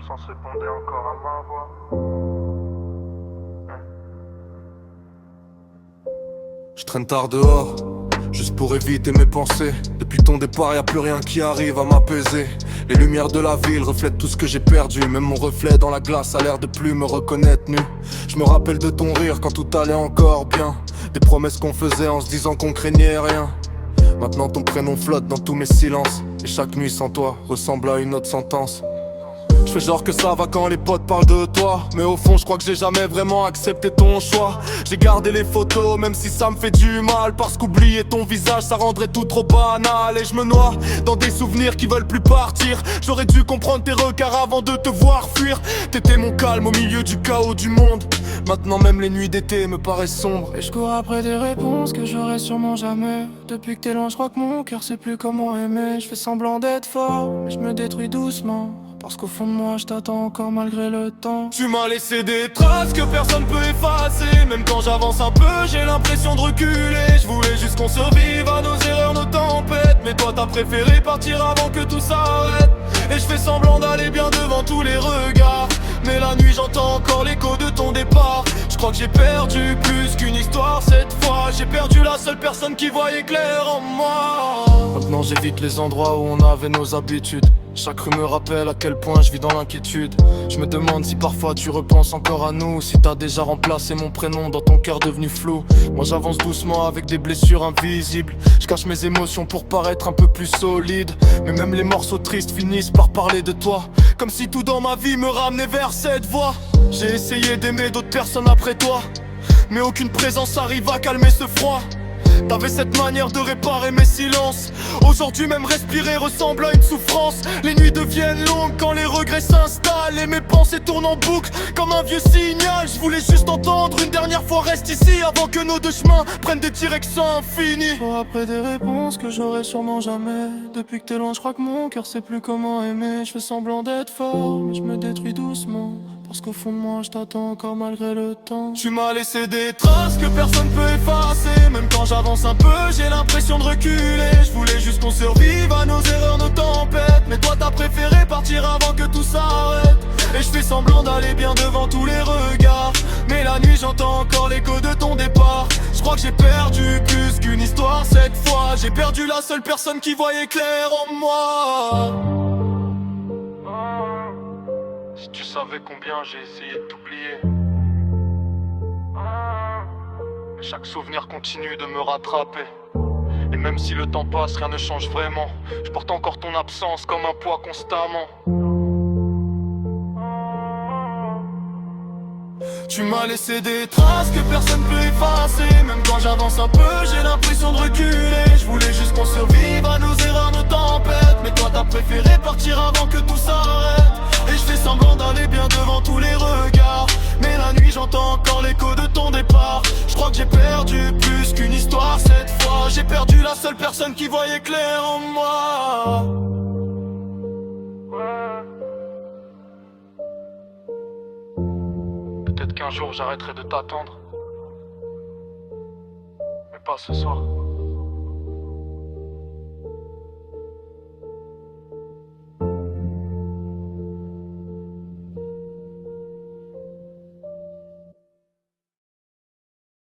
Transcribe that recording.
L'absence répondait encore à ma voix. Je traîne tard dehors, juste pour éviter mes pensées. Depuis ton départ, y a plus rien qui arrive à m'apaiser. Les lumières de la ville reflètent tout ce que j'ai perdu. Même mon reflet dans la glace a l'air de plus me reconnaître nu. Je me rappelle de ton rire quand tout allait encore bien. Des promesses qu'on faisait en se disant qu'on craignait rien. Maintenant ton prénom flotte dans tous mes silences. Et chaque nuit sans toi ressemble à une autre sentence. Je fais genre que ça va quand les potes parlent de toi, mais au fond je crois que j'ai jamais vraiment accepté ton choix. J'ai gardé les photos même si ça me fait du mal, parce qu'oublier ton visage ça rendrait tout trop banal. Et je me noie dans des souvenirs qui veulent plus partir. J'aurais dû comprendre tes regards avant de te voir fuir. T'étais mon calme au milieu du chaos du monde. Maintenant même les nuits d'été me paraissent sombres. Et je cours après des réponses que j'aurai sûrement jamais. Depuis que t'es loin je crois que mon cœur sait plus comment aimer. Je fais semblant d'être fort mais je me détruis doucement, parce qu'au fond de moi je t'attends encore malgré le temps. Tu m'as laissé des traces que personne peut effacer. Même quand j'avance un peu j'ai l'impression de reculer. Je voulais juste qu'on survive à nos erreurs, nos tempêtes. Mais toi t'as préféré partir avant que tout s'arrête. Et je fais semblant d'aller bien devant tous les regards, mais la nuit j'entends encore l'écho de ton départ. Je crois que j'ai perdu plus qu'une histoire cette fois. J'ai perdu la seule personne qui voyait clair en moi. Maintenant j'évite les endroits où on avait nos habitudes. Chaque rue me rappelle à quel point je vis dans l'inquiétude. Je me demande si parfois tu repenses encore à nous, si t'as déjà remplacé mon prénom dans ton cœur devenu flou. Moi j'avance doucement avec des blessures invisibles. Je cache mes émotions pour paraître un peu plus solide. Mais même les morceaux tristes finissent par parler de toi, comme si tout dans ma vie me ramenait vers cette voie. J'ai essayé d'aimer d'autres personnes après toi, mais aucune présence arrive à calmer ce froid. T'avais cette manière de réparer mes silences. Aujourd'hui même respirer ressemble à une souffrance. Les nuits deviennent longues quand les regrets s'installent, et mes pensées tournent en boucle comme un vieux signal. Je voulais juste entendre une dernière fois reste ici, avant que nos deux chemins prennent des directions infinies. Cours après des réponses que j'aurai sûrement jamais. Depuis que t'es loin je crois que mon cœur sait plus comment aimer. Je fais semblant d'être fort mais je me détruis doucement, parce qu'au fond de moi je t'attends encore malgré le temps. Tu m'as laissé des traces que personne peut effacer. Même quand j'avance un peu j'ai l'impression de reculer. Je voulais juste qu'on survive à nos erreurs, nos tempêtes. Mais toi t'as préféré partir avant que tout s'arrête. Et je fais semblant d'aller bien devant tous les regards, mais la nuit j'entends encore l'écho de ton départ. Je crois que j'ai perdu plus qu'une histoire cette fois. J'ai perdu la seule personne qui voyait clair en moi. Si tu savais combien j'ai essayé de t'oublier, mais chaque souvenir continue de me rattraper. Et même si le temps passe, rien ne change vraiment. Je porte encore ton absence comme un poids constamment. Tu m'as laissé des traces que personne peut effacer. Même quand j'avance un peu j'ai l'impression de reculer. Je voulais juste qu'on survive à nos erreurs, nos tempêtes. Mais toi t'as préféré partir avant que tout s'arrête. Et je fais semblant d'aller bien devant tous les regards, mais la nuit j'entends encore l'écho de ton départ. Je crois que j'ai perdu plus qu'une histoire cette fois. J'ai perdu la seule personne qui voyait clair en moi. Peut-être qu'un jour j'arrêterai de t'attendre, mais pas ce soir.